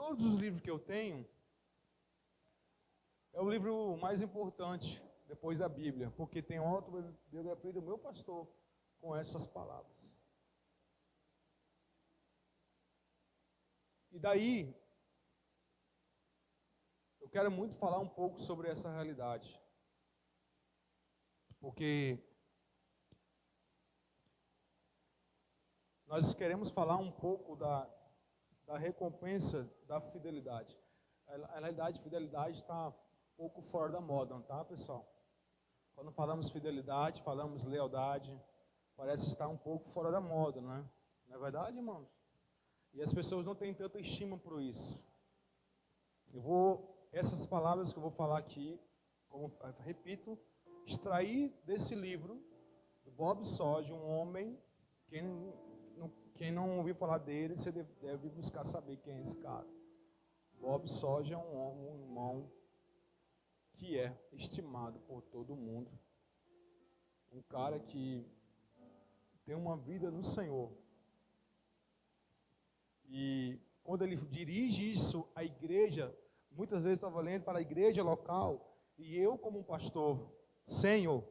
todos os livros que eu tenho, é o livro mais importante depois da Bíblia, porque tem uma autobiografia do meu pastor com essas palavras. E daí, eu quero muito falar um pouco sobre essa realidade, porque nós queremos falar um pouco da recompensa da fidelidade. A realidade, fidelidade está um pouco fora da moda, tá, pessoal? Quando falamos fidelidade, falamos lealdade, parece estar um pouco fora da moda, não é? Não é verdade, irmãos? E as pessoas não têm tanta estima por isso. Essas palavras que eu vou falar aqui, como repito, extrair desse livro, do Bob Sorge, um homem, quem não ouviu falar dele, você deve buscar saber quem é esse cara. Bob Sorge é um irmão que é estimado por todo mundo. Um cara que tem uma vida no Senhor. E quando ele dirige isso à igreja, muitas vezes estava lendo para a igreja local, e eu como um pastor sênior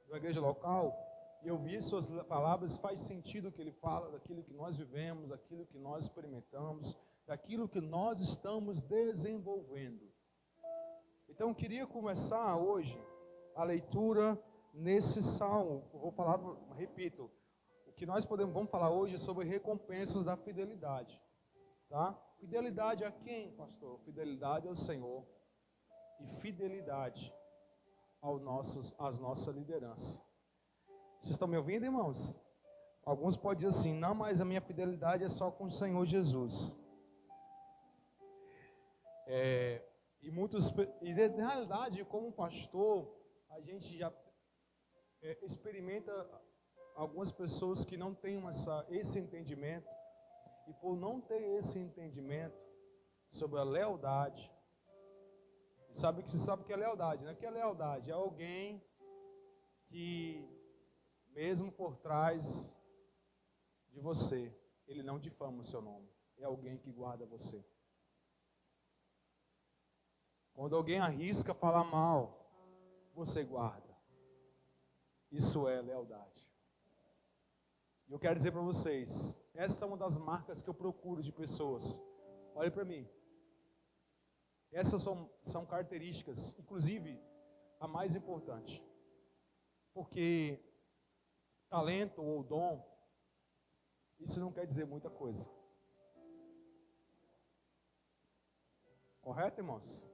da igreja local, e eu vi suas palavras, faz sentido o que ele fala, daquilo que nós vivemos, daquilo que nós experimentamos, daquilo que nós estamos desenvolvendo. Então eu queria começar hoje a leitura nesse salmo. Eu vou falar, repito, o que nós vamos falar hoje é sobre recompensas da fidelidade. Tá? Fidelidade a quem, pastor? Fidelidade ao Senhor e fidelidade às nossas lideranças. Vocês estão me ouvindo, irmãos? Alguns podem dizer assim, não, mas a minha fidelidade é só com o Senhor Jesus. E na realidade, como pastor, a gente já experimenta algumas pessoas que não têm esse entendimento, e por não ter esse entendimento sobre a lealdade, você sabe o que é lealdade, né? O que é lealdade? É alguém que, mesmo por trás de você, ele não difama o seu nome. É alguém que guarda você. Quando alguém arrisca falar mal, você guarda. Isso é lealdade. E eu quero dizer para vocês, essa é uma das marcas que eu procuro de pessoas. Olhe para mim. Essas são características, inclusive a mais importante. Porque talento ou dom, isso não quer dizer muita coisa. Correto, irmãos?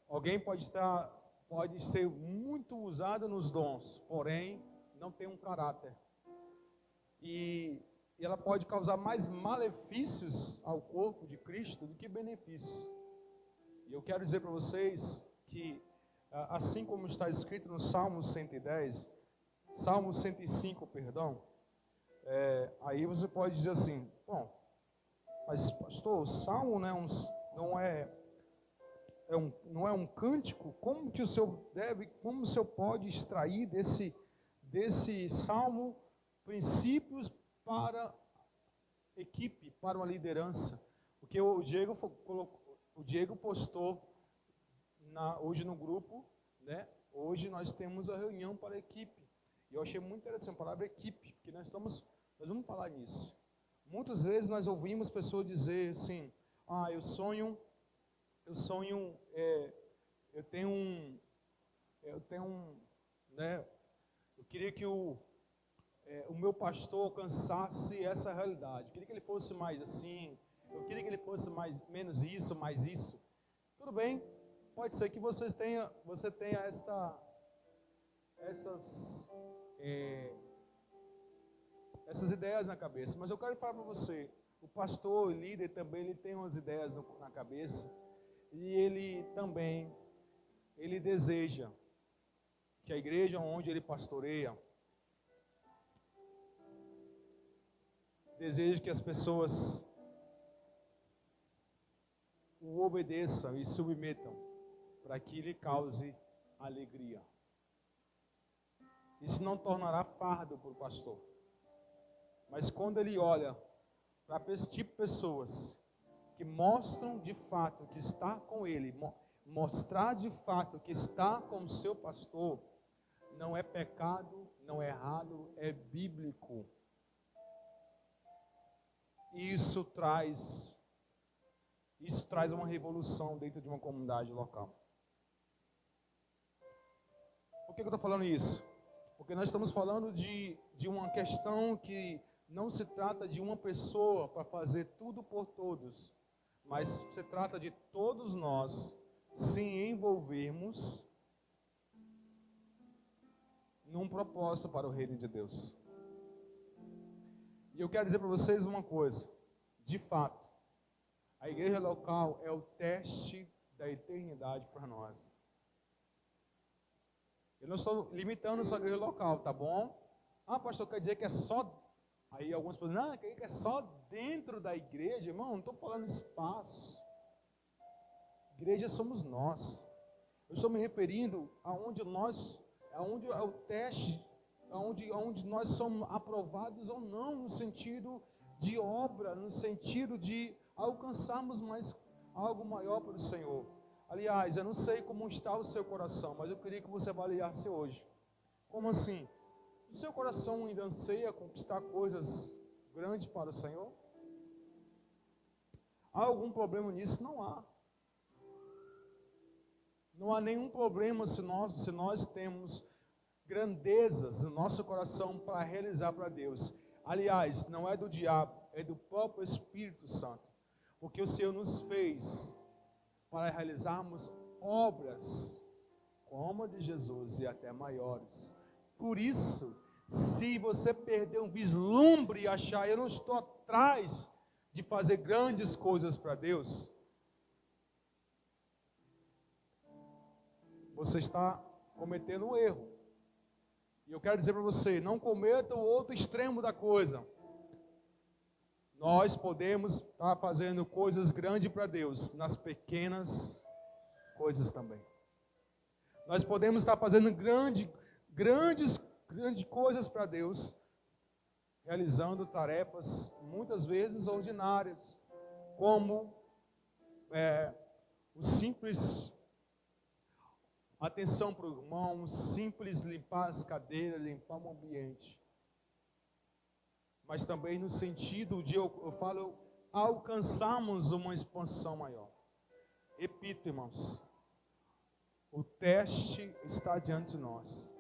Alguém pode ser muito usado nos dons, porém não tem um caráter. E ela pode causar mais malefícios ao corpo de Cristo do que benefícios. E eu quero dizer para vocês que, assim como está escrito no Salmo 110, Salmo 105, perdão, aí você pode dizer assim, bom, mas pastor, o Salmo não é um cântico, como o senhor pode extrair desse Salmo princípios para equipe, para uma liderança? Porque o Diego postou hoje no grupo, né? Hoje nós temos a reunião para a equipe. E eu achei muito interessante a palavra equipe, porque nós vamos falar nisso. Muitas vezes nós ouvimos pessoas dizer assim, eu queria que o meu pastor alcançasse essa realidade. Eu queria que ele fosse mais assim, eu queria que ele fosse menos isso, mais isso. Tudo bem, pode ser que você tenha essas ideias na cabeça, mas eu quero falar para você, o pastor, o líder também, ele tem umas ideias na cabeça, e ele deseja que a igreja onde ele pastoreia, deseja que as pessoas o obedeçam e submetam, para que lhe cause alegria. Isso não tornará fardo para o pastor. Mas quando ele olha para esse tipo de pessoas que mostram de fato que está com Ele, mostrar de fato que está com o seu pastor, não é pecado, não é errado, é bíblico. Isso traz uma revolução dentro de uma comunidade local. Por que eu estou falando isso? Porque nós estamos falando de uma questão que não se trata de uma pessoa para fazer tudo por todos, mas se trata de todos nós se envolvermos num propósito para o reino de Deus. E eu quero dizer para vocês uma coisa, de fato, a igreja local é o teste da eternidade para nós. Eu não estou limitando só a igreja local, tá bom? Ah, pastor, quer dizer que é só... Aí alguns pessoas dizem, quer dizer que é só dentro da igreja? Irmão, não estou falando espaço. Igreja somos nós. Eu estou me referindo aonde é o teste, aonde nós somos aprovados ou não, no sentido de obra, no sentido de alcançarmos mais algo maior para o Senhor. Aliás, eu não sei como está o seu coração, mas eu queria que você avaliasse hoje. Como assim? O seu coração ainda anseia conquistar coisas grandes para o Senhor? Há algum problema nisso? Não há. Não há nenhum problema se nós temos grandezas no nosso coração para realizar para Deus. Aliás, não é do diabo, é do próprio Espírito Santo. Porque o Senhor nos fez para realizarmos obras como a de Jesus e até maiores. Por isso, se você perder um vislumbre e achar, eu não estou atrás de fazer grandes coisas para Deus, você está cometendo um erro. E eu quero dizer para você, não cometa o outro extremo da coisa. Nós podemos estar fazendo coisas grandes para Deus, nas pequenas coisas também. Nós podemos estar fazendo grandes coisas para Deus, realizando tarefas muitas vezes ordinárias, como o simples atenção para o irmão, simples limpar as cadeiras, limpar o ambiente. Mas também no sentido de, eu falo, alcançarmos uma expansão maior. Repito, irmãos, o teste está diante de nós.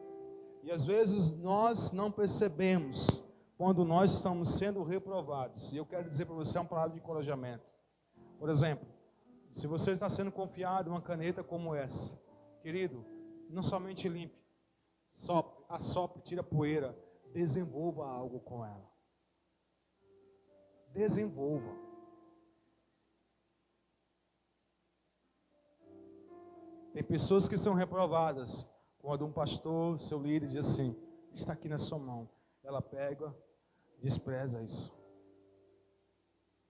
E às vezes nós não percebemos quando nós estamos sendo reprovados. E eu quero dizer para você uma palavra de encorajamento. Por exemplo, se você está sendo confiado uma caneta como essa, querido, não somente limpe, assopre, tira a poeira, desenvolva algo com ela. Desenvolva. Tem pessoas que são reprovadas quando um pastor, seu líder, diz assim: está aqui na sua mão. Ela pega, despreza isso.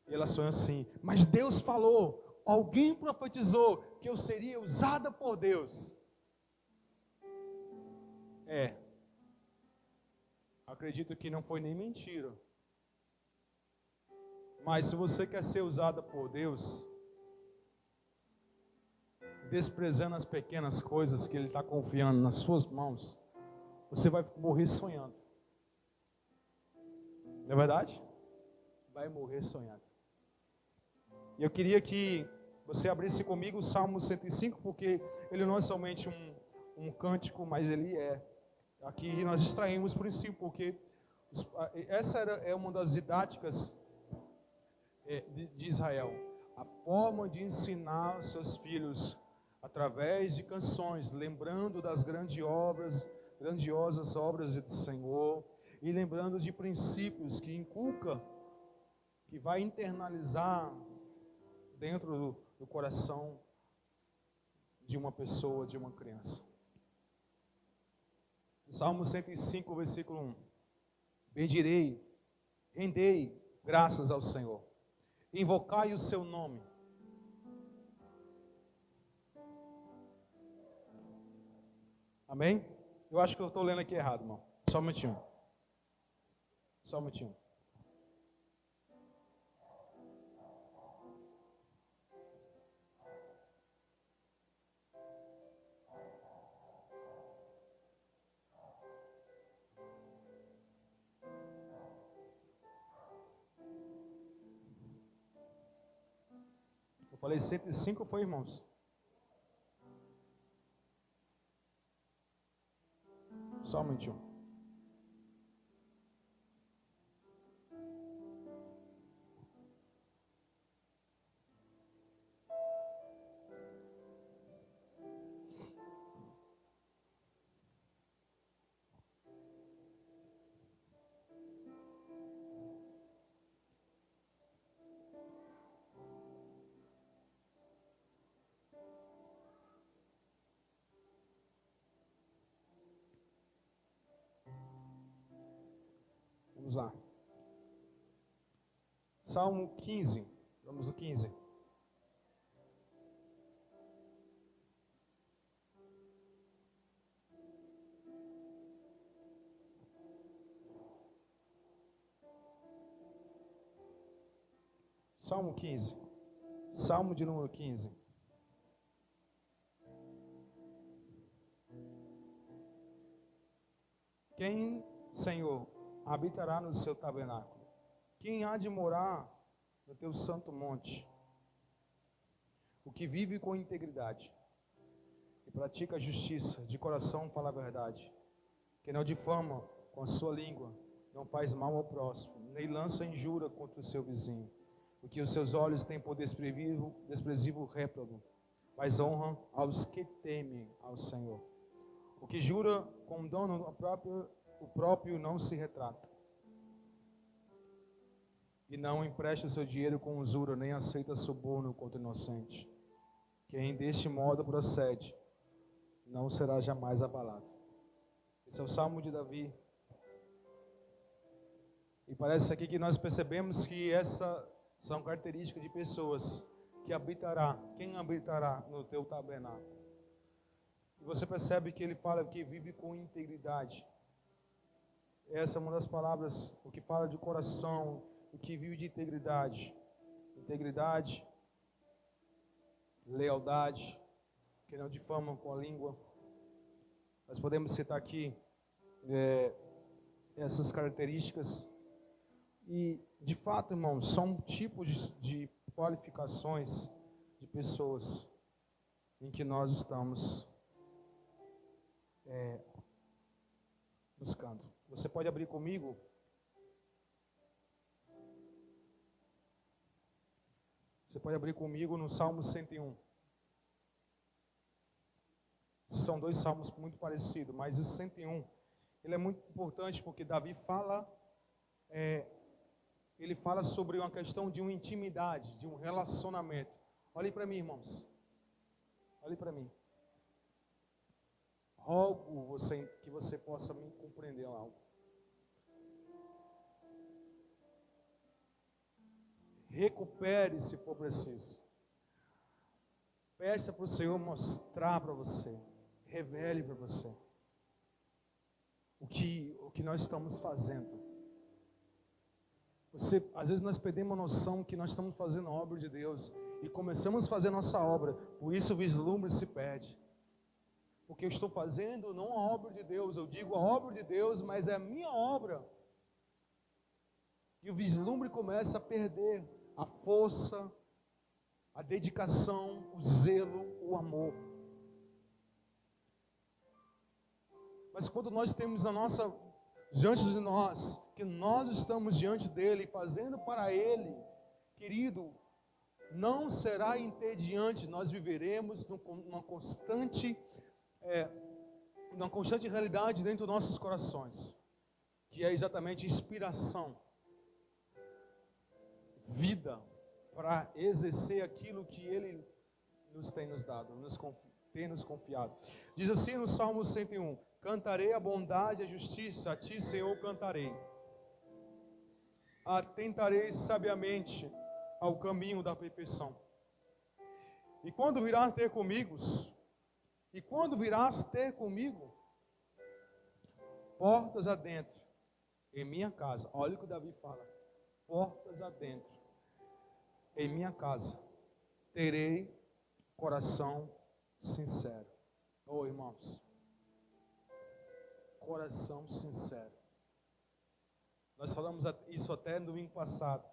E ela sonha assim: mas Deus falou, alguém profetizou que eu seria usada por Deus. Acredito que não foi nem mentira. Mas se você quer ser usada por Deus, desprezando as pequenas coisas que Ele está confiando nas suas mãos, você vai morrer sonhando. Não é verdade? Vai morrer sonhando. E eu queria que você abrisse comigo o Salmo 105, porque ele não é somente um cântico, mas ele é. Aqui nós extraímos o princípio, porque essa é uma das didáticas de Israel. A forma de ensinar os seus filhos através de canções, lembrando das grandiosas obras do Senhor, e lembrando de princípios que inculca, que vai internalizar dentro do coração de uma pessoa, de uma criança. Salmo 105, versículo 1. Bendirei, rendei graças ao Senhor, invocai o seu nome. Amém? Eu acho que eu estou lendo aqui errado, irmão. Só um minutinho. falei 105, foi, irmãos? Só um minutinho. Vamos lá. Salmo 15. Vamos no 15. Salmo 15. Salmo de número 15. Quem, Senhor, habitará no seu tabernáculo? Quem há de morar no teu santo monte? O que vive com integridade e pratica a justiça, de coração fala a verdade, que não difama com a sua língua, não faz mal ao próximo, nem lança injúria contra o seu vizinho, porque os seus olhos têm por desprezível réprobo, mas honra aos que temem ao Senhor. O que jura com dano o próprio não se retrata, e não empresta o seu dinheiro com usura, nem aceita suborno contra o inocente. Quem deste modo procede, não será jamais abalado. Esse é o Salmo de Davi. E parece aqui que nós percebemos que essas são características de pessoas que habitará. Quem habitará no teu tabernáculo? E você percebe que ele fala que vive com integridade. Essa é uma das palavras, o que fala de coração, o que vive de integridade. Integridade, lealdade, que não difamam com a língua. Nós podemos citar aqui essas características. E, de fato, irmãos, são tipos de qualificações de pessoas em que nós estamos buscando. Você pode abrir comigo? Você pode abrir comigo no Salmo 101. São dois salmos muito parecidos, mas o 101, ele é muito importante porque Davi fala, ele fala sobre uma questão de uma intimidade, de um relacionamento. Olhe para mim, irmãos. Olhe para mim. Rogo que você possa me compreender algo. Recupere se for preciso. Peça para o Senhor mostrar para você. Revele para você o que nós estamos fazendo. Às vezes nós perdemos a noção que nós estamos fazendo a obra de Deus e começamos a fazer a nossa obra, por isso o vislumbre se perde. Porque eu estou fazendo não a obra de Deus, eu digo a obra de Deus, mas é a minha obra. E o vislumbre começa a perder a força, a dedicação, o zelo, o amor. Mas quando nós temos diante de nós, que nós estamos diante dele, fazendo para ele, querido, não será entediante, nós viveremos numa constante realidade dentro dos nossos corações, que é exatamente inspiração, vida, para exercer aquilo que ele tem nos dado, tem nos confiado. Diz assim no Salmo 101, cantarei a bondade e a justiça, a ti, Senhor, cantarei. Atentarei sabiamente ao caminho da perfeição. E quando virás ter comigo, portas adentro, em minha casa, olha o que o Davi fala, portas adentro, em minha casa, terei coração sincero. Oh, irmãos, coração sincero. Nós falamos isso até no domingo passado,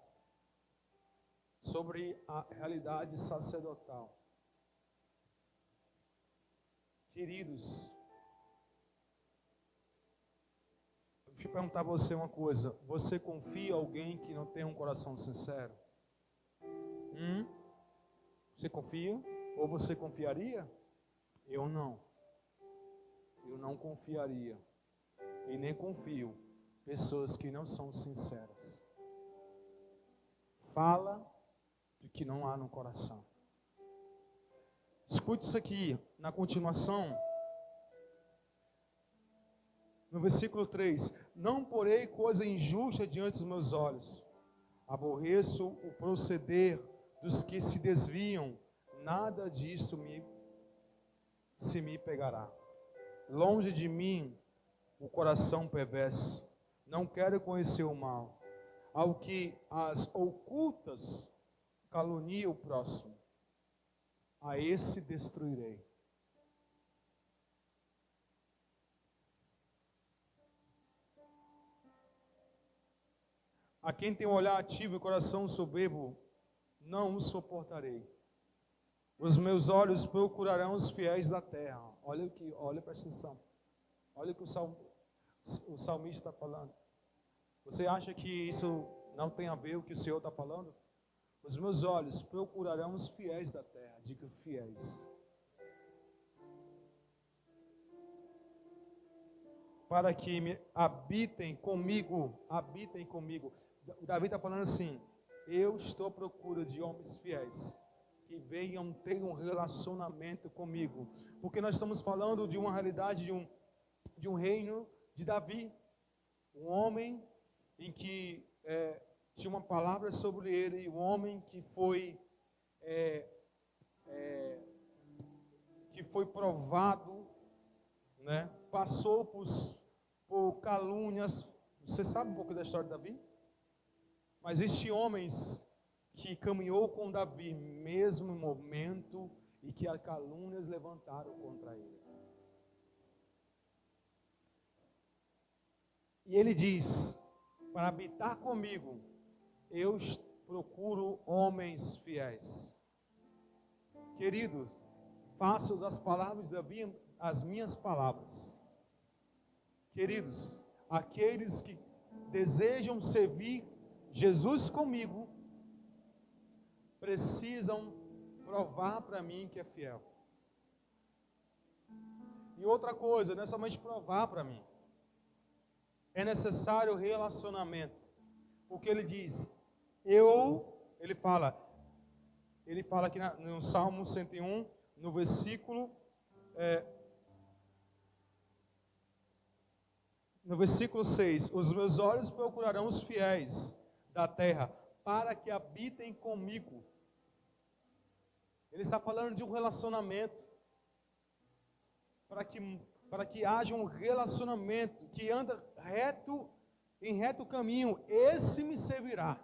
sobre a realidade sacerdotal. Queridos, deixa eu perguntar a você uma coisa. Você confia em alguém que não tem um coração sincero? Você confia? Ou você confiaria? Eu não. Eu não confiaria. E nem confio em pessoas que não são sinceras. Fala do que não há no coração. Escute isso aqui, na continuação. No versículo 3, não porei coisa injusta diante dos meus olhos, aborreço o proceder dos que se desviam, nada disso se me pegará. Longe de mim o coração perverso, não quero conhecer o mal, ao que as ocultas calunia o próximo, a esse destruirei. A quem tem um olhar ativo e coração soberbo, não o suportarei. Os meus olhos procurarão os fiéis da terra. Olha, presta atenção. Olha o que o salmista está falando. Você acha que isso não tem a ver com o que o Senhor está falando? Os meus olhos procurarão os fiéis da terra. Diga fiéis. Para que habitem comigo. Davi está falando assim: eu estou à procura de homens fiéis que venham ter um relacionamento comigo, porque nós estamos falando de uma realidade de um reino de Davi, um homem em que tinha uma palavra sobre ele, um homem que foi provado, né? Passou por calúnias. Você sabe um pouco da história de Davi? Mas existem homens que caminhou com Davi, mesmo momento em que as calúnias levantaram contra ele. E ele diz: para habitar comigo, eu procuro homens fiéis. Querido, faço das palavras de Davi as minhas palavras. Queridos, aqueles que desejam servir Jesus comigo, precisam provar para mim que é fiel. E outra coisa, não é somente provar para mim. É necessário relacionamento. Porque ele diz, ele fala aqui no Salmo 101, no versículo 6, os meus olhos procurarão os fiéis da terra, para que habitem comigo. Ele está falando de um relacionamento, para que haja um relacionamento que anda em reto caminho, esse me servirá.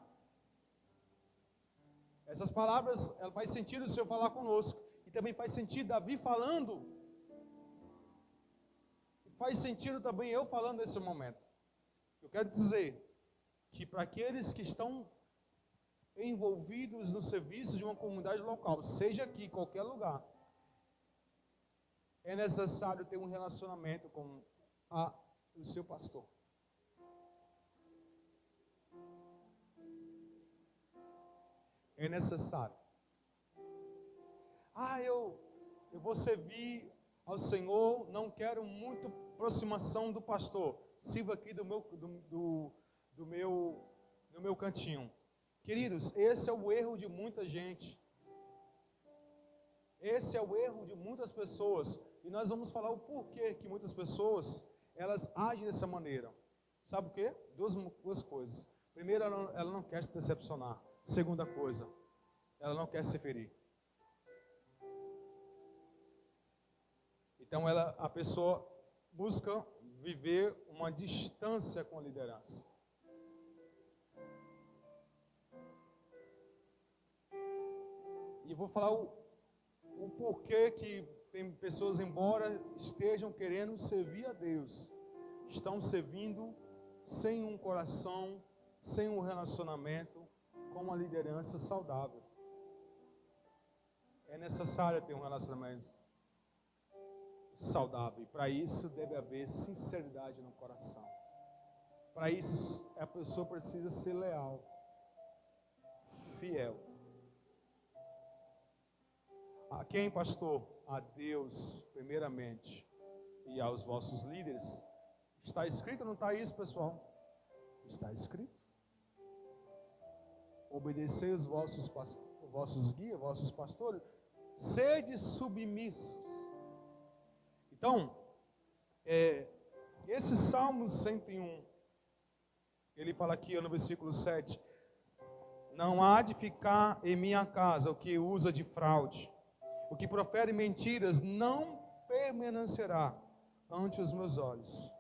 Essas palavras, ela faz sentido o Senhor falar conosco, e também faz sentido Davi falando, e faz sentido também eu falando nesse momento. Eu quero dizer que para aqueles que estão envolvidos no serviço de uma comunidade local, seja aqui, em qualquer lugar, é necessário ter um relacionamento com o seu pastor. É necessário. Eu vou servir ao Senhor, não quero muito aproximação do pastor. Sirva aqui do meu cantinho. Queridos, esse é o erro de muita gente. Esse é o erro de muitas pessoas. E nós vamos falar o porquê que muitas pessoas, elas agem dessa maneira. Sabe o quê? Duas coisas. Primeiro, ela não quer se decepcionar. Segunda coisa, ela não quer se ferir. Então, a pessoa busca viver uma distância com a liderança. E vou falar o porquê que tem pessoas, embora estejam querendo servir a Deus, estão servindo sem um coração, sem um relacionamento com uma liderança saudável. É necessário ter um relacionamento saudável. E para isso deve haver sinceridade no coração. Para isso a pessoa precisa ser leal, fiel. A quem, pastor? A Deus, primeiramente, e aos vossos líderes. Está escrito ou não está isso, pessoal? Está escrito. Obedecei os vossos guias, vossos pastores. Sede submissos. Então, esse Salmo 101, ele fala aqui no versículo 7, não há de ficar em minha casa o que usa de fraude, o que profere mentiras não permanecerá ante os meus olhos.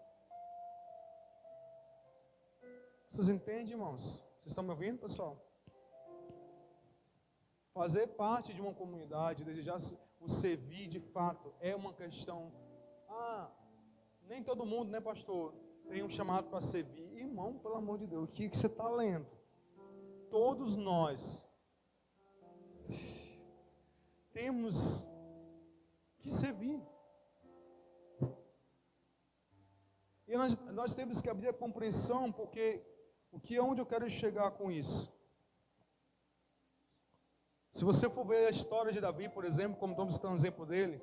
Vocês entendem, irmãos? Vocês estão me ouvindo, pessoal? Fazer parte de uma comunidade, desejar o servir de fato, é uma questão. Nem todo mundo, né, pastor, tem um chamado para servir. Irmão, pelo amor de Deus, o que você está lendo? Todos nós temos que servir. E nós temos que abrir a compreensão, porque onde eu quero chegar com isso? Se você for ver a história de Davi, por exemplo, como estamos citando o exemplo dele,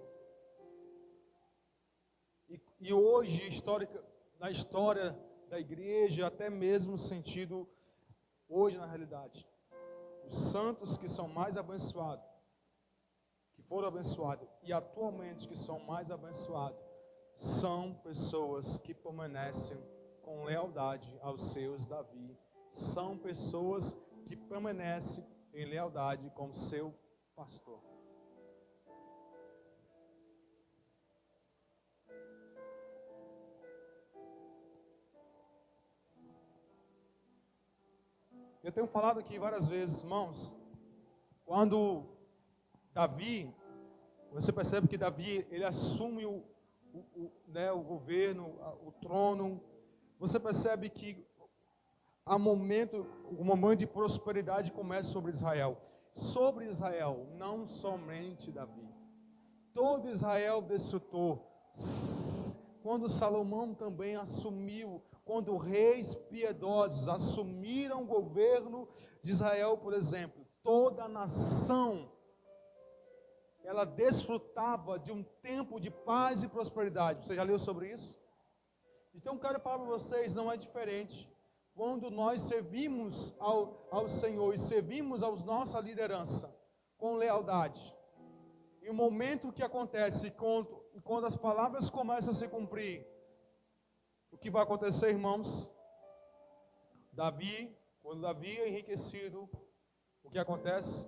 e hoje, na história da igreja, até mesmo no sentido, hoje na realidade, os santos que são mais abençoados, que foram abençoados, e atualmente que são mais abençoados, são pessoas que permanecem com lealdade aos seus Davi, são pessoas que permanecem em lealdade com seu pastor. Eu tenho falado aqui várias vezes, irmãos, quando Davi, você percebe que Davi, ele assume o governo, o trono, você percebe que um momento de prosperidade começa sobre Israel. Sobre Israel, não somente Davi. Todo Israel desfrutou. Quando Salomão também assumiu, quando reis piedosos assumiram o governo de Israel, por exemplo, toda a nação, ela desfrutava de um tempo de paz e prosperidade. Você já leu sobre isso? Então, quero falar para vocês, não é diferente. Quando nós servimos ao Senhor e servimos a nossa liderança com lealdade, e o momento que acontece, quando as palavras começam a se cumprir, o que vai acontecer, irmãos? Quando Davi é enriquecido, o que acontece?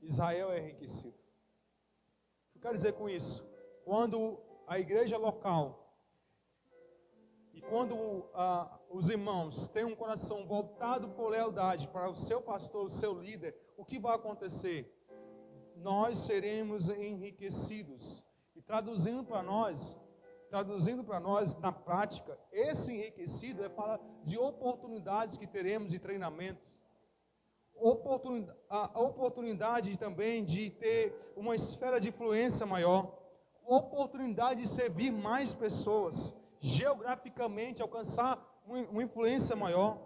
Israel é enriquecido. O que eu quero dizer com isso? Quando a igreja local e quando os irmãos têm um coração voltado por lealdade para o seu pastor, o seu líder, o que vai acontecer? Nós seremos enriquecidos. E traduzindo para nós na prática, esse enriquecido é para de oportunidades que teremos de treinamentos, a oportunidade também de ter uma esfera de influência maior, oportunidade de servir mais pessoas, geograficamente alcançar uma influência maior.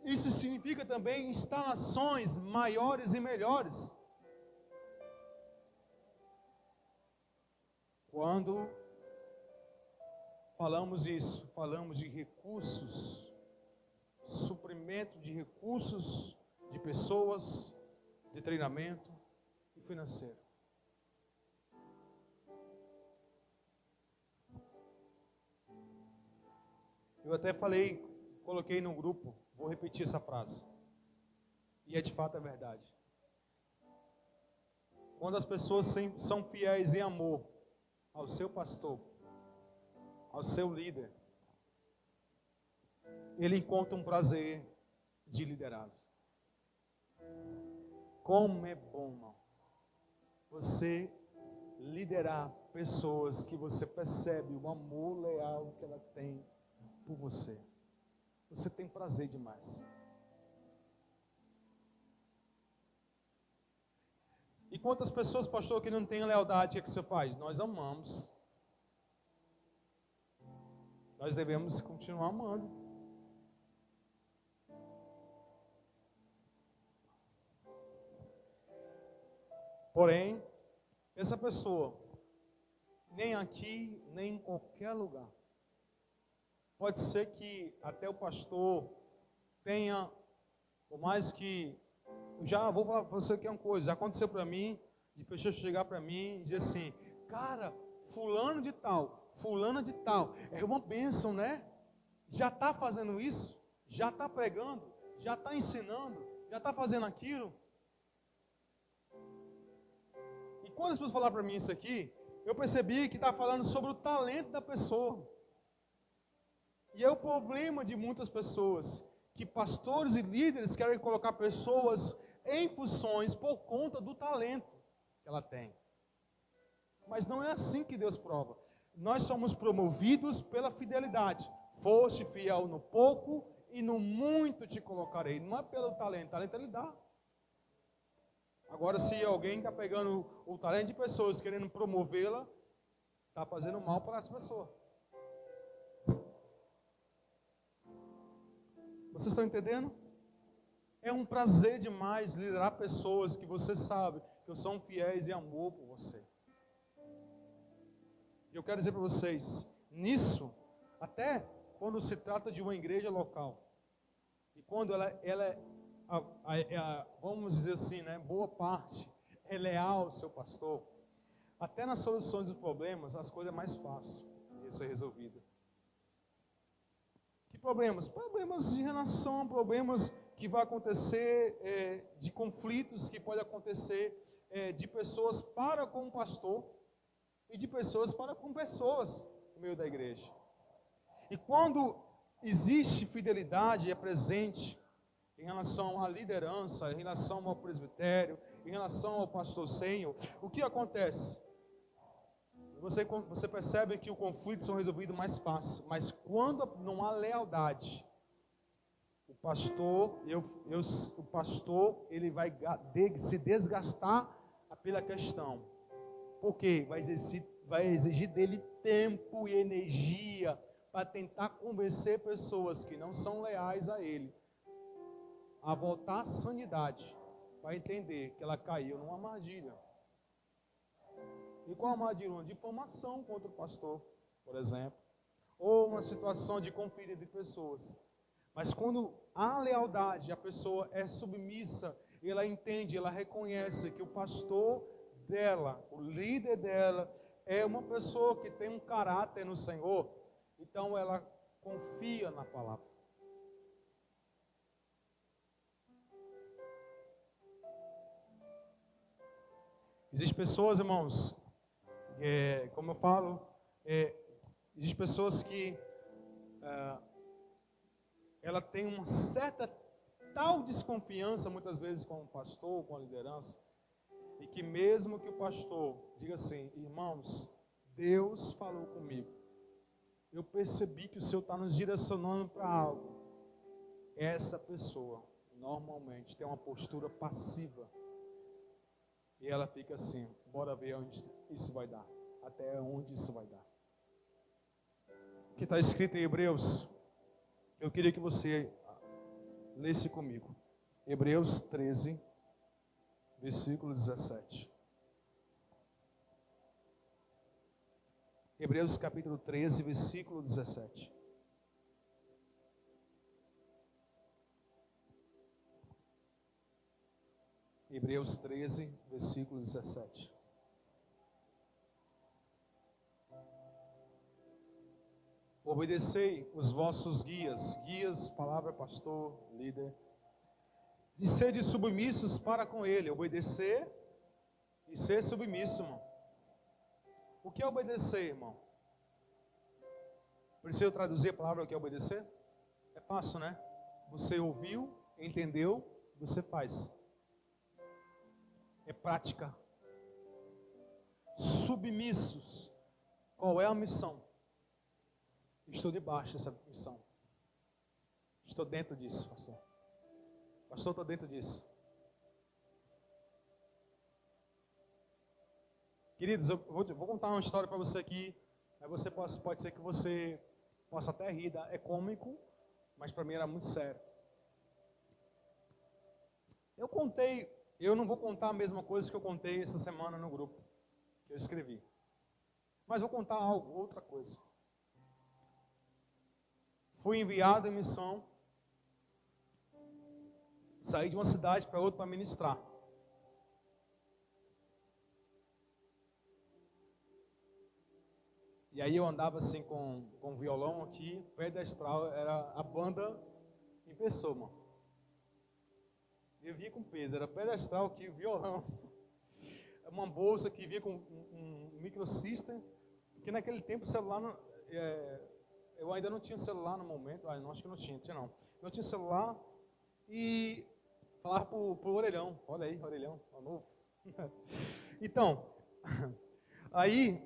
Isso significa também instalações maiores e melhores. Quando falamos isso, falamos de recursos, suprimento de recursos, de pessoas, de treinamento e financeiro. Eu até coloquei no grupo, vou repetir essa frase. E de fato é verdade. Quando as pessoas são fiéis em amor ao seu pastor, ao seu líder, ele encontra um prazer de liderá-lo. Como é bom, irmão, você liderar pessoas que você percebe o amor leal que ela tem por você. Você tem prazer demais. quantas pessoas, pastor, que não têm lealdade, o que você faz? Nós amamos. Nós devemos continuar amando. Porém, essa pessoa, nem aqui, nem em qualquer lugar, pode ser que até o pastor tenha, por mais que, eu já vou falar para você que é uma coisa, já aconteceu para mim, de pessoas chegar para mim e dizer assim, cara, fulana de tal, é uma bênção, né? Já está fazendo isso, já está pregando, já está ensinando, já está fazendo aquilo. E quando as pessoas falaram para mim isso aqui, eu percebi que está falando sobre o talento da pessoa. E é o problema de muitas pessoas, que pastores e líderes querem colocar pessoas em funções por conta do talento que ela tem. Mas não é assim que Deus prova. Nós somos promovidos pela fidelidade. Foste fiel no pouco e no muito te colocarei. Não é pelo talento, talento ele dá. Agora, se alguém está pegando o talento de pessoas, querendo promovê-la, está fazendo mal para essa pessoa. Vocês estão entendendo? É um prazer demais liderar pessoas que você sabe que são fiéis e amor por você. E eu quero dizer para vocês, nisso, até quando se trata de uma igreja local, e quando ela vamos dizer assim, né, boa parte é leal ao seu pastor, até nas soluções dos problemas, as coisas é mais fáceis de ser resolvidas. Que problemas? Problemas de relação, problemas que vai acontecer, de conflitos que pode acontecer, de pessoas para com o pastor e de pessoas para com pessoas no meio da igreja. E quando existe fidelidade, é presente em relação à liderança, em relação ao presbitério, em relação ao pastor sênior, o que acontece? Você percebe que os conflitos são resolvidos mais fácil, mas quando não há lealdade, o pastor ele vai se desgastar pela questão, porque vai exigir dele tempo e energia para tentar convencer pessoas que não são leais a ele a voltar à sanidade, para entender que ela caiu numa armadilha. E qual armadilha? Uma difamação contra o pastor, por exemplo, ou uma situação de conflito entre pessoas. Mas quando há lealdade, a pessoa é submissa, ela entende, ela reconhece que o pastor dela, o líder dela, é uma pessoa que tem um caráter no Senhor, então ela confia na palavra. Existem pessoas, irmãos, como eu falo, existem pessoas que ela tem uma certa tal desconfiança, muitas vezes, com o pastor, com a liderança, e que mesmo que o pastor diga assim, irmãos, Deus falou comigo, eu percebi que o Senhor está nos direcionando para algo, essa pessoa normalmente tem uma postura passiva, e ela fica assim, bora ver onde isso vai dar, até onde isso vai dar. O que está escrito em Hebreus, eu queria que você lesse comigo. Hebreus 13, versículo 17. Hebreus capítulo 13, versículo 17. Hebreus 13, versículo 17. Obedecei os vossos guias, palavra, pastor, líder, de serem submissos para com ele, obedecer e ser submisso, irmão. O que é obedecer, irmão? Precisa eu traduzir a palavra o que é obedecer? É fácil, né? Você ouviu, entendeu, você faz. É prática. Submissos. Qual é a missão? Estou debaixo dessa missão. Estou dentro disso, pastor. Pastor, estou dentro disso. Queridos, eu vou contar uma história para você aqui. Você pode ser que você possa até rir, é cômico, mas para mim era muito sério. Eu não vou contar a mesma coisa que eu contei essa semana no grupo, que eu escrevi. Mas vou contar outra coisa. Fui enviado em missão, saí de uma cidade para outra para ministrar. E aí eu andava assim com o violão aqui, pedestral, era a banda em pessoa, mano. Eu vinha com peso, era pedestral aqui, violão. Uma bolsa que vinha com um microsystem, porque naquele tempo o celular, eu ainda não tinha celular no momento, não, acho que não tinha não. Não tinha celular e falava pro orelhão, olha aí, orelhão, ó, novo. Então, aí...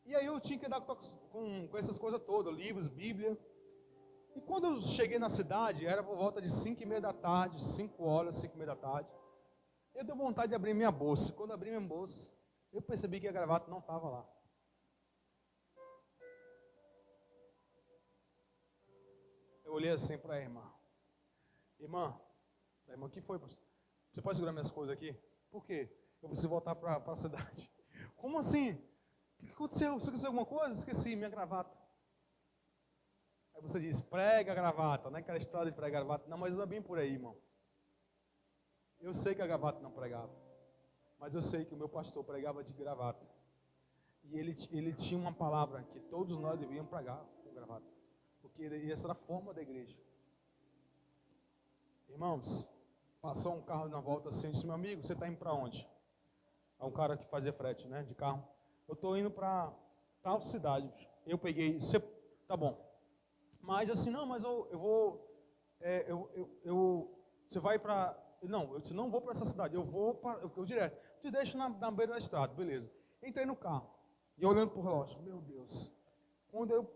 E aí eu tinha que andar com essas coisas todas, livros, Bíblia. E quando eu cheguei na cidade, era por volta de 5:30 da tarde, 5 horas, 5:30 da tarde. Eu dei vontade de abrir minha bolsa. Quando eu abri minha bolsa, eu percebi que a gravata não estava lá. Eu olhei assim para a irmã. Irmã, o que foi? Você pode segurar minhas coisas aqui? Por quê? Eu preciso voltar para a cidade. Como assim? O que aconteceu? Você esqueceu alguma coisa? Esqueci, minha gravata. Aí você diz, prega a gravata, não é aquela história de pregar a gravata. Não, mas não é bem por aí, irmão. Eu sei que a gravata não pregava. Mas eu sei que o meu pastor pregava de gravata. E ele tinha uma palavra que todos nós devíamos pregar com gravata. Porque essa era a forma da igreja. Irmãos, passou um carro na volta assim, disse, meu amigo, você está indo para onde? É um cara que fazia frete, né, de carro. Eu estou indo para tal cidade. Eu peguei, tá bom. Mas assim, não, mas eu vou, você vai para, não, eu disse, não vou para essa cidade, eu vou para, eu direto, te deixo na beira da estrada, beleza. Entrei no carro, e olhando para o relógio, meu Deus. Quando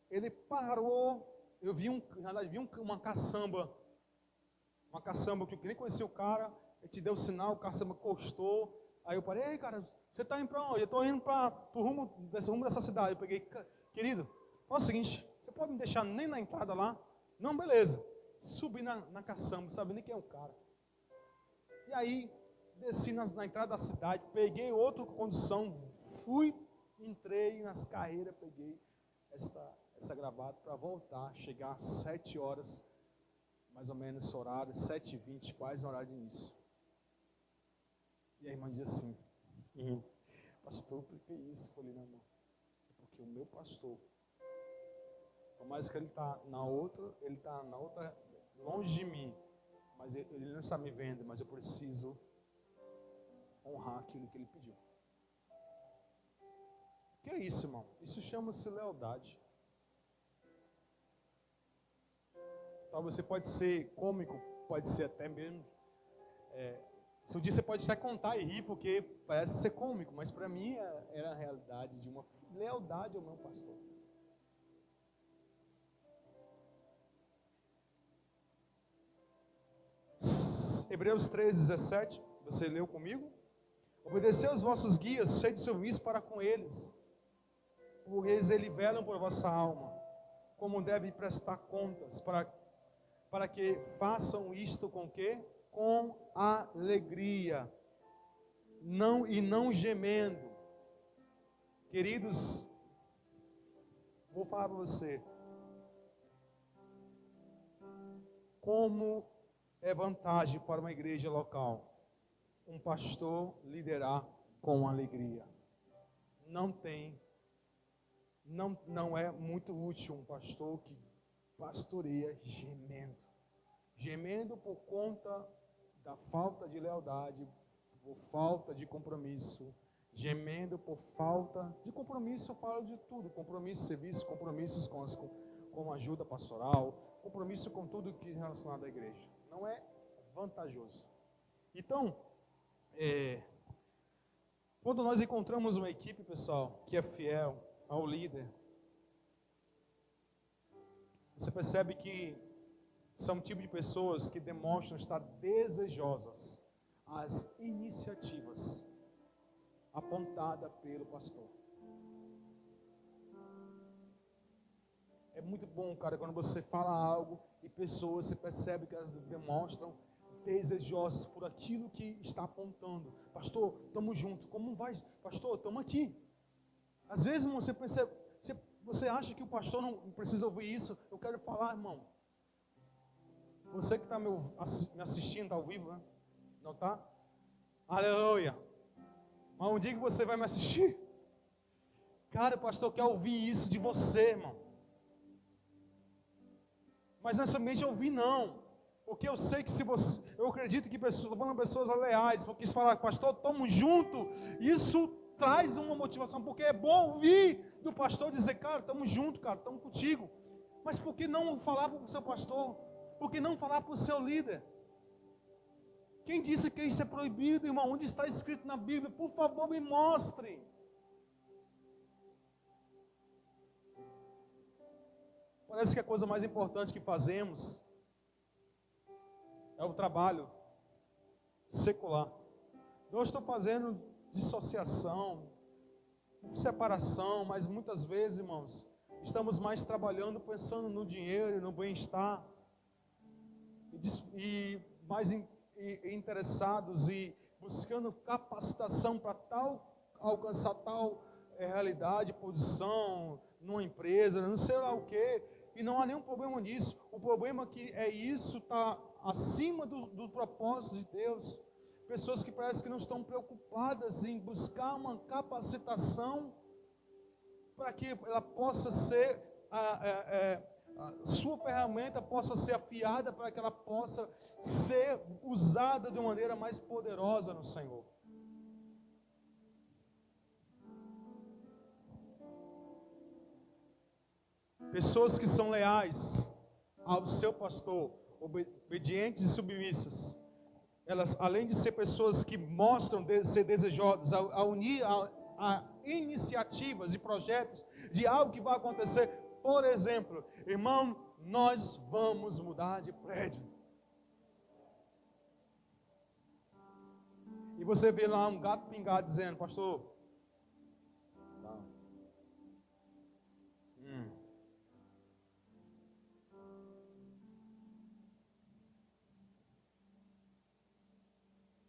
ele parou, eu vi na verdade, vi uma caçamba que eu nem conhecia o cara, ele te deu o sinal, o caçamba encostou, aí eu parei, ei cara, você está indo para onde? Eu estou indo para o rumo dessa cidade. Eu peguei, querido, olha o seguinte, você pode me deixar nem na entrada lá? Não, beleza. Subi na caçamba, não sabia nem quem é o cara. E aí, desci na entrada da cidade, peguei outra condução, entrei nas carreiras, peguei essa gravata para voltar, chegar às 7 horas, mais ou menos esse horário, 7h20, quase o horário de início. E a irmã dizia assim, pastor, por que isso? Eu falei, não, irmão, é porque o meu pastor, por mais que ele está na outra, longe de mim, mas ele não está me vendo, mas eu preciso honrar aquilo que ele pediu. O que é isso, irmão? Isso chama-se lealdade. Então você pode ser cômico, pode ser até mesmo... Se um dia você pode até contar e rir, porque parece ser cômico, mas para mim era a realidade de uma lealdade ao meu pastor. Hebreus 13:17, você leu comigo? Obedecei aos vossos guias, cheio de serviço para com eles, porque eles velam por vossa alma, como devem prestar contas, para que façam isto com quê? Com alegria, não gemendo. Queridos, vou falar para você, como é vantagem para uma igreja local um pastor liderar com alegria. Não é muito útil um pastor que pastoreia gemendo por conta da falta de lealdade, por falta de compromisso, gemendo por falta de compromisso. Eu falo de tudo, compromisso, serviço, compromissos com ajuda pastoral, compromisso com tudo que é relacionado à igreja. Não é vantajoso. Então, quando nós encontramos uma equipe, pessoal, que é fiel ao líder, você percebe que são um tipo de pessoas que demonstram estar desejosas, as iniciativas apontadas pelo pastor. É muito bom, cara, quando você fala algo e pessoas, você percebe que elas demonstram desejosas por aquilo que está apontando. Pastor, estamos juntos. Como vai? Pastor, estamos aqui. Às vezes, irmão, você acha que o pastor não precisa ouvir isso. Eu quero falar, irmão. Você que está me assistindo, está ao vivo, né? Não está? Aleluia. Mas um dia que você vai me assistir, cara, o pastor quer ouvir isso de você, irmão. Mas não é somente ouvir, não. Porque eu sei que se você, eu acredito que pessoas, estou falando pessoas leais, porque se falar, pastor, estamos juntos, isso traz uma motivação, porque é bom ouvir do pastor dizer, cara, estamos juntos, cara, estamos contigo. Mas por que não falar para o seu pastor? Por que não falar para o seu líder? Quem disse que isso é proibido, irmão? Onde está escrito na Bíblia? Por favor, me mostre. Parece que a coisa mais importante que fazemos é o trabalho secular. Não estou fazendo dissociação, separação, mas muitas vezes, irmãos, estamos mais trabalhando pensando no dinheiro, no bem-estar, e mais interessados e buscando capacitação para alcançar tal realidade, posição, numa empresa, não sei lá o que, e não há nenhum problema nisso. O problema é que isso está acima do propósito de Deus. Pessoas que parecem que não estão preocupadas em buscar uma capacitação para que ela possa ser, a sua ferramenta possa ser afiada para que ela possa ser usada de uma maneira mais poderosa no Senhor. Pessoas que são leais ao seu pastor, obedientes e submissas, elas, além de ser pessoas que mostram ser desejosas a unir a iniciativas e projetos de algo que vai acontecer. Por exemplo, irmão, nós vamos mudar de prédio. E você vê lá um gato pingado dizendo, pastor, tá.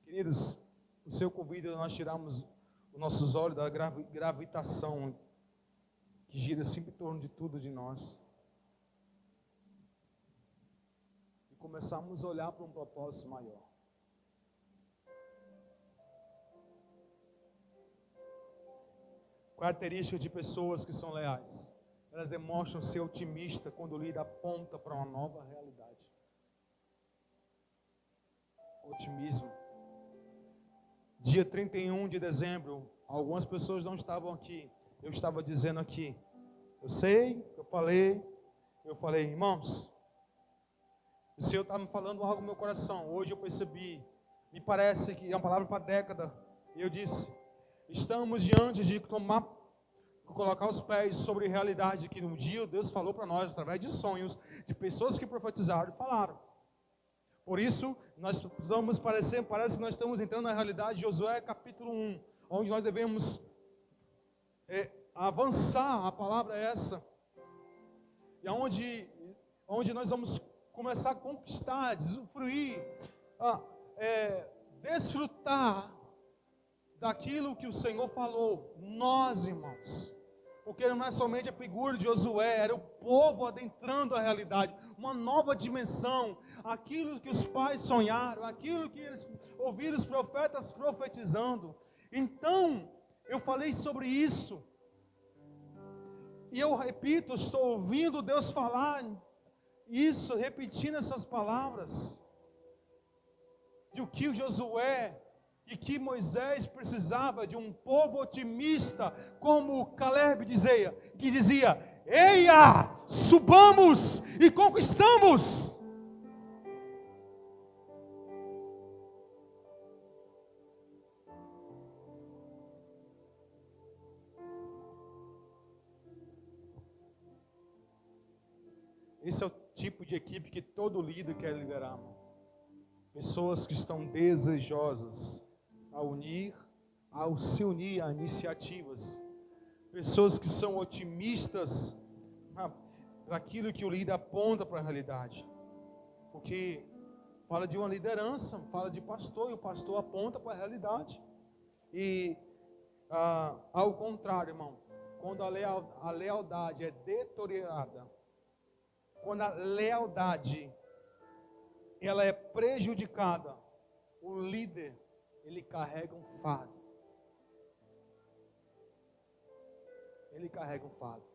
Queridos, o seu convite é nós tirarmos os nossos olhos da gravitação que gira sempre em torno de tudo de nós e começarmos a olhar para um propósito maior. Características de pessoas que são leais. Elas demonstram ser otimistas quando o líder aponta para uma nova realidade. Otimismo. Dia 31 de dezembro, algumas pessoas não estavam aqui. Eu estava dizendo aqui. Eu sei, eu falei, irmãos, o Senhor está me falando algo no meu coração. Hoje eu percebi, me parece que é uma palavra para a década. E eu disse, estamos diante de colocar os pés sobre a realidade que um dia Deus falou para nós, através de sonhos, de pessoas que profetizaram e falaram. Por isso, nós precisamos parece que nós estamos entrando na realidade de Josué capítulo 1, onde nós devemos avançar, a palavra é essa, e onde nós vamos começar a conquistar, desfruir, desfrutar daquilo que o Senhor falou, nós, irmãos, porque não é somente a figura de Josué, era o povo adentrando a realidade, uma nova dimensão, aquilo que os pais sonharam, aquilo que eles ouviram os profetas profetizando. Então, eu falei sobre isso, e eu repito, estou ouvindo Deus falar isso, repetindo essas palavras, de o que o Josué e que Moisés precisava de um povo otimista, como Caleb dizia, eia, subamos e conquistamos. Esse é o tipo de equipe que todo líder quer liderar, irmão. pessoas que estão desejosas ao se unir a iniciativas, pessoas que são otimistas naquilo que o líder aponta para a realidade, porque fala de uma liderança, fala de pastor, e o pastor aponta para a realidade. E ao contrário, irmão, quando a lealdade é deteriorada, quando a lealdade ela é prejudicada, o líder, ele carrega um fardo. Ele carrega um fardo.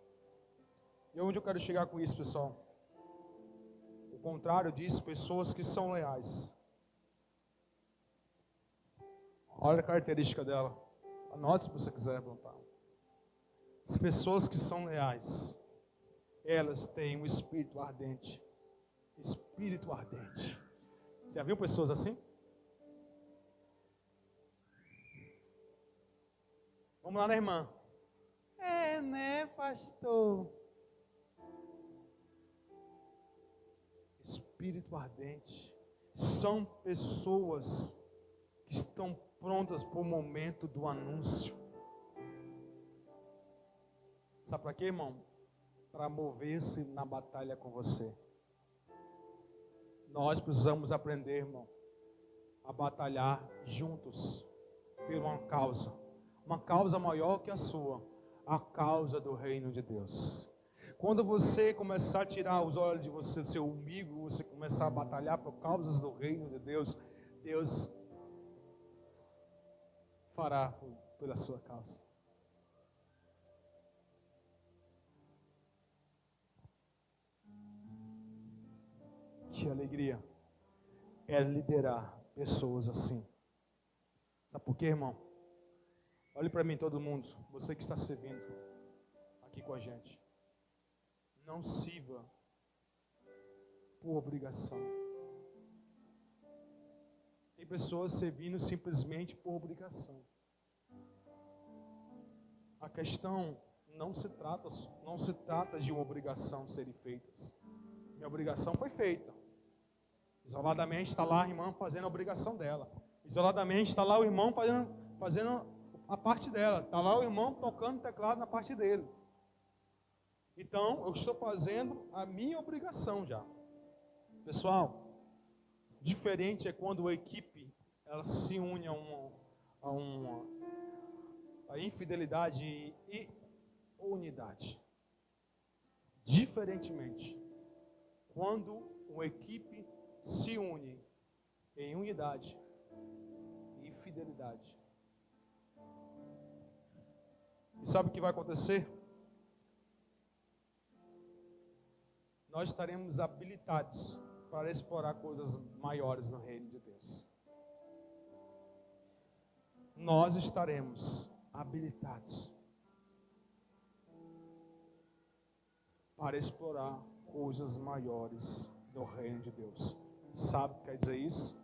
E onde eu quero chegar com isso, pessoal? O contrário disso, pessoas que são leais. Olha a característica dela. Anote se você quiser apontar. As pessoas que são leais, elas têm um espírito ardente. Espírito ardente. Já viu pessoas assim? Vamos lá, né, irmã? É, né, pastor? Espírito ardente. São pessoas que estão prontas para o momento do anúncio. Sabe para quê, irmão? Para mover-se na batalha com você. Nós precisamos aprender, irmão, a batalhar juntos por uma causa maior que a sua, a causa do reino de Deus. Quando você começar a tirar os olhos de você, do seu umbigo, você começar a batalhar por causas do reino de Deus, Deus fará pela sua causa. Que alegria é liderar pessoas assim. Sabe por quê, irmão? Olhe para mim, todo mundo, você que está servindo aqui com a gente. Não sirva por obrigação. Tem pessoas servindo simplesmente por obrigação. A questão não se trata de uma obrigação serem feitas. Minha obrigação foi feita. Isoladamente está lá a irmã fazendo a obrigação dela. Isoladamente está lá o irmão fazendo a parte dela. Está lá o irmão tocando teclado na parte dele. Então, eu estou fazendo a minha obrigação já. Pessoal, diferente é quando a equipe ela se une a infidelidade e unidade. Diferentemente, quando uma equipe se une em unidade e fidelidade. E sabe o que vai acontecer? Nós estaremos habilitados para explorar coisas maiores no reino de Deus. Nós estaremos habilitados para explorar coisas maiores do reino de Deus. Sabe o que quer dizer isso?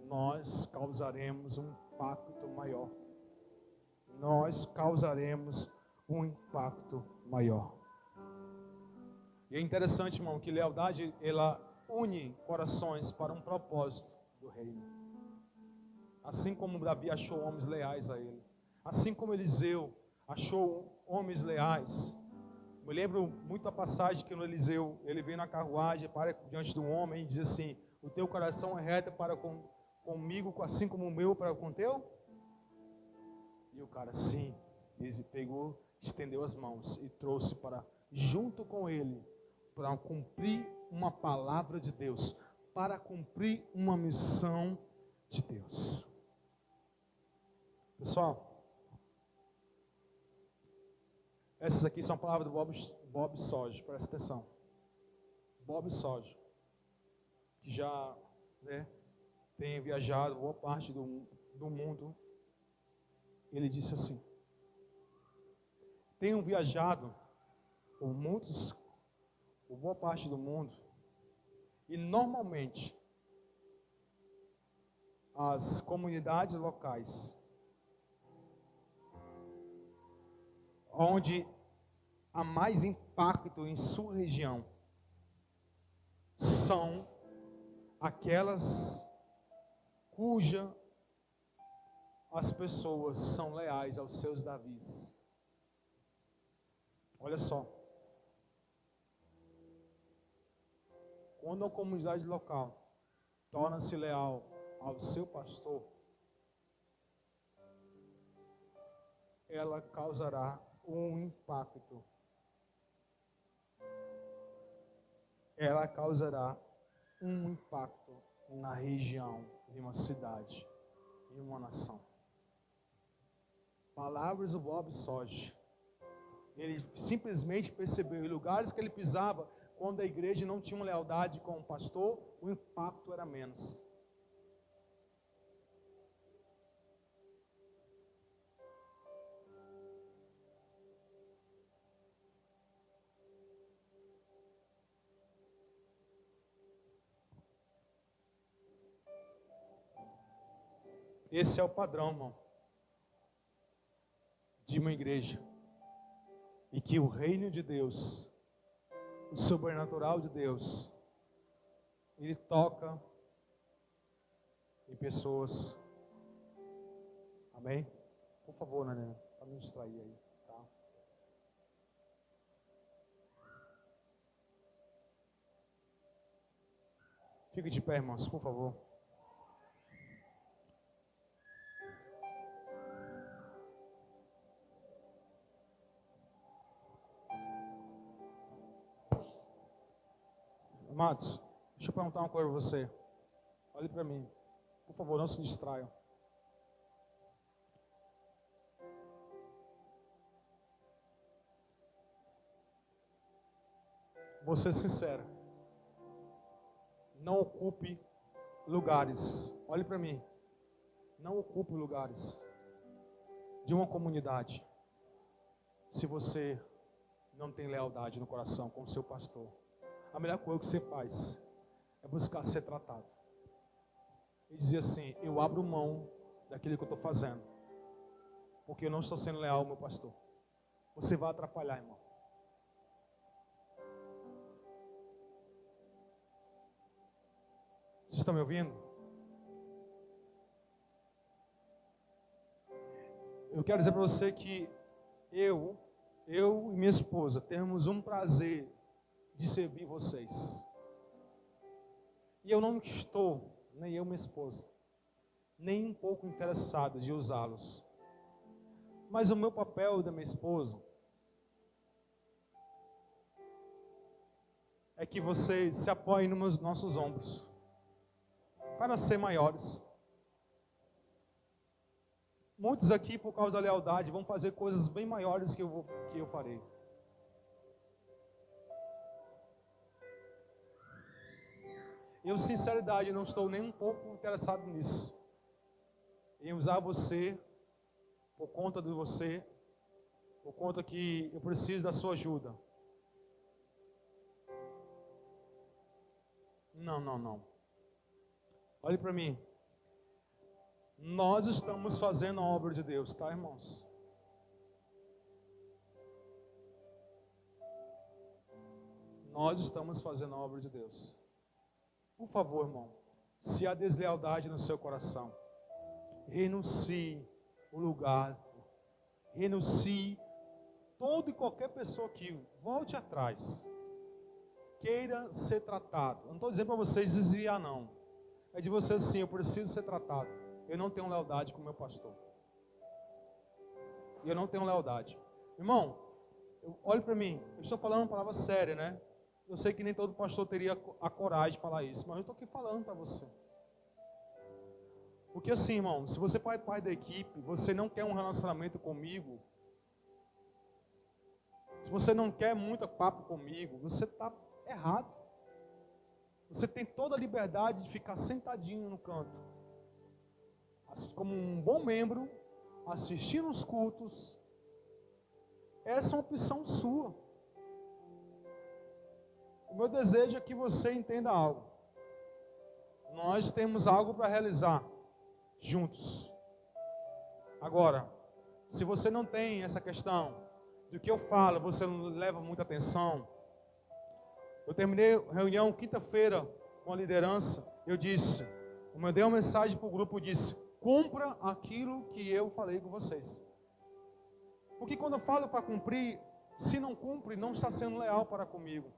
Nós causaremos um impacto maior. Nós causaremos um impacto maior. E é interessante, irmão, que lealdade, ela une corações para um propósito do reino. Assim como Davi achou homens leais a ele. Assim como Eliseu achou homens leais. Me lembro muito da passagem que no Eliseu, ele veio na carruagem, para diante do homem e diz assim: o teu coração é reto para comigo, assim como o meu para com o teu? E o cara, sim. Ele pegou, estendeu as mãos e trouxe para junto com ele, para cumprir uma palavra de Deus, para cumprir uma missão de Deus. Pessoal, essas aqui são palavras do Bob Sorge, presta atenção. Bob Sorge, que já tem viajado boa parte do mundo, ele disse assim: tenho viajado por boa parte do mundo, e normalmente as comunidades locais onde há mais impacto em sua região são aquelas cuja as pessoas são leais aos seus Davis. Olha só. Quando a comunidade local torna-se leal ao seu pastor, ela causará um impacto. Ela causará um impacto na região de uma cidade, em uma nação. Palavras do Bob Sodge. Ele simplesmente percebeu, em lugares que ele pisava, quando a igreja não tinha uma lealdade com o pastor, o impacto era menos. Esse é o padrão, irmão, de uma igreja. E que o reino de Deus, o sobrenatural de Deus, ele toca em pessoas. Amém? Por favor, Nanê, para não distrair aí, tá? Fique de pé, irmãos, por favor. Amados, deixa eu perguntar uma coisa para você. Olhe para mim. Por favor, não se distraiam. Vou ser sincero. Não ocupe lugares. Olhe para mim. Não ocupe lugares de uma comunidade se você não tem lealdade no coração com o seu pastor. A melhor coisa que você faz é buscar ser tratado. E dizer assim, eu abro mão daquilo que eu estou fazendo, porque eu não estou sendo leal ao meu pastor. Você vai atrapalhar, irmão. Vocês estão me ouvindo? Eu quero dizer para você que eu e minha esposa temos um prazer de servir vocês. E eu não estou, nem eu e minha esposa, nem um pouco interessado de usá-los. Mas o meu papel da minha esposa é que vocês se apoiem nos nossos ombros para ser maiores. Muitos aqui, por causa da lealdade, vão fazer coisas bem maiores que eu farei. Eu, sinceridade, não estou nem um pouco interessado nisso. Em usar você, por conta de você, por conta que eu preciso da sua ajuda. Não. Olhe para mim. Nós estamos fazendo a obra de Deus, tá, irmãos? Nós estamos fazendo a obra de Deus. Por favor, irmão, se há deslealdade no seu coração, renuncie o lugar, renuncie toda e qualquer pessoa que volte atrás, queira ser tratado. Eu não estou dizendo para vocês desviar, não. É de vocês sim, eu preciso ser tratado. Eu não tenho lealdade com o meu pastor. E eu não tenho lealdade. Irmão, olhe para mim, eu estou falando uma palavra séria, né? Eu sei que nem todo pastor teria a coragem de falar isso, mas eu estou aqui falando para você. Porque assim, irmão, se você é pai da equipe, você não quer um relacionamento comigo, se você não quer muito papo comigo, você está errado. Você tem toda a liberdade de ficar sentadinho no canto, como um bom membro, assistindo os cultos. Essa é uma opção sua. O meu desejo é que você entenda algo. Nós temos algo para realizar juntos. Agora, se você não tem essa questão do que eu falo, você não leva muita atenção. Eu terminei a reunião quinta-feira com a liderança. Eu disse, Eu mandei uma mensagem para o grupo e disse: cumpra aquilo que eu falei com vocês. Porque quando eu falo para cumprir, se não cumpre, não está sendo leal para comigo.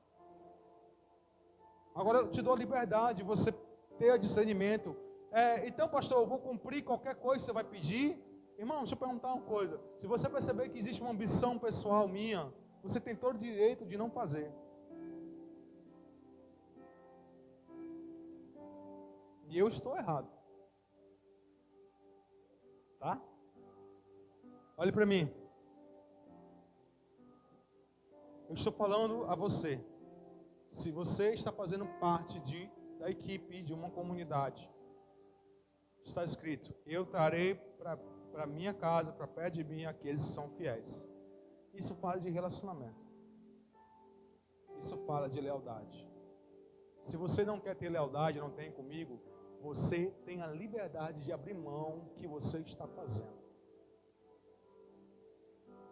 Agora eu te dou a liberdade, você ter discernimento. Então, pastor, eu vou cumprir qualquer coisa que você vai pedir. Irmão, deixa eu perguntar uma coisa. Se você perceber que existe uma ambição pessoal minha, você tem todo o direito de não fazer. E eu estou errado. Tá? Olhe para mim. Eu estou falando a você. Se você está fazendo parte da equipe de uma comunidade, está escrito: eu trarei para minha casa, para perto de mim, aqueles que são fiéis. Isso fala de relacionamento. Isso fala de lealdade. Se você não quer ter lealdade, não tem comigo, você tem a liberdade de abrir mão que você está fazendo.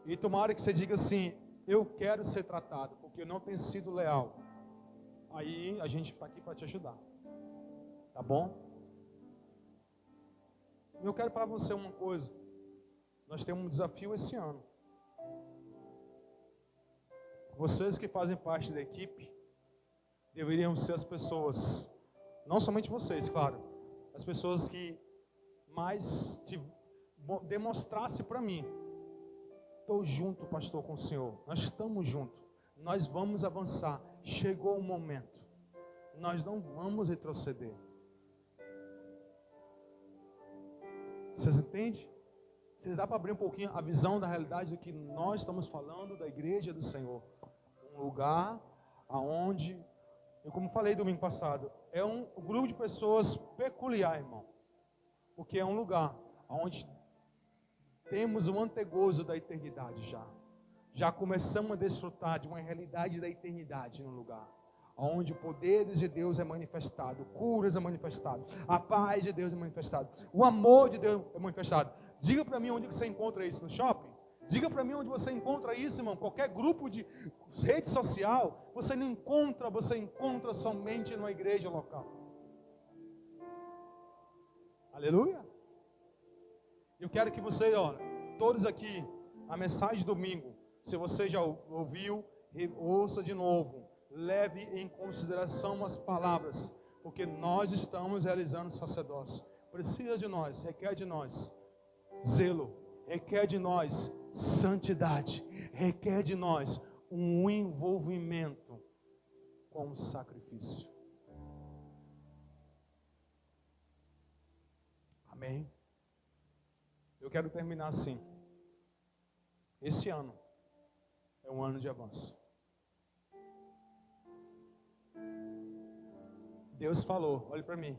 E tomara que você diga assim: eu quero ser tratado, porque eu não tenho sido leal. Aí a gente está aqui para te ajudar. Tá bom? Eu quero falar para você uma coisa. Nós temos um desafio esse ano. Vocês que fazem parte da equipe deveriam ser as pessoas, não somente vocês, claro, as pessoas que mais demonstrassem para mim: estou junto, pastor, com o Senhor. Nós estamos juntos. Nós vamos avançar. Chegou o momento. Nós não vamos retroceder. Vocês entendem? Vocês dá para abrir um pouquinho a visão da realidade do que nós estamos falando da igreja do Senhor. Um lugar aonde, eu como falei domingo passado, é um grupo de pessoas peculiar, irmão. Porque é um lugar onde temos o antegozo da eternidade já. Já começamos a desfrutar de uma realidade da eternidade no lugar. Onde o poder de Deus é manifestado, curas é manifestado, a paz de Deus é manifestado, o amor de Deus é manifestado. Diga para mim onde você encontra isso, no shopping? Diga para mim onde você encontra isso, irmão. Qualquer grupo de rede social, você não encontra, você encontra somente numa igreja local. Aleluia. Eu quero que você, todos aqui, a mensagem de domingo, se você já ouviu, ouça de novo. Leve em consideração as palavras, porque nós estamos realizando sacerdócio. Precisa de nós, requer de nós zelo, requer de nós santidade, requer de nós um envolvimento com o sacrifício. Amém? Eu quero terminar assim. Esse ano é um ano de avanço. Deus falou, olhe para mim.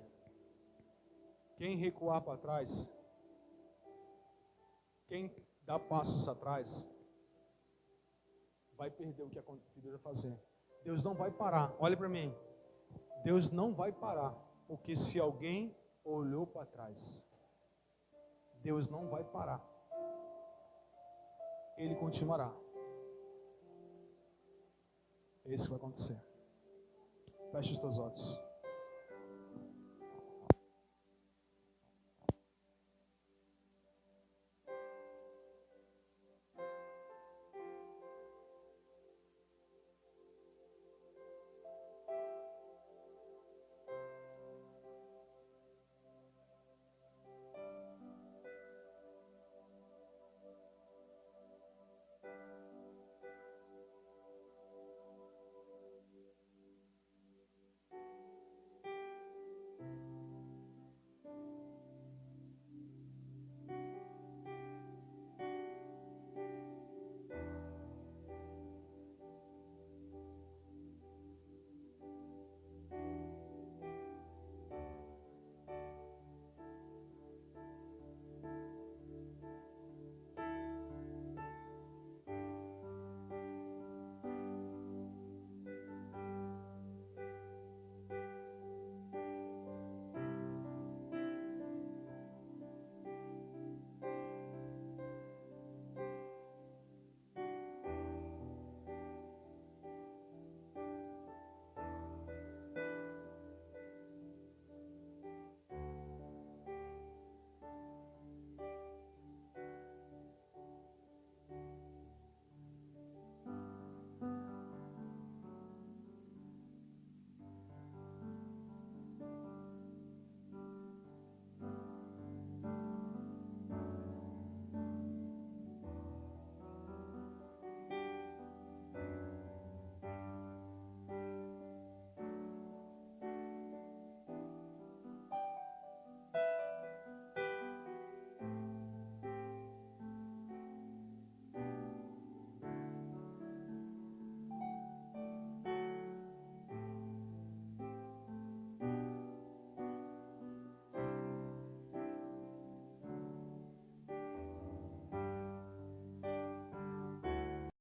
Quem recuar para trás, quem dá passos atrás, vai perder o que Deus vai fazer. Deus não vai parar, olhe para mim. Deus não vai parar, porque se alguém olhou para trás, Deus não vai parar. Ele continuará. É isso que vai acontecer. Feche os teus olhos.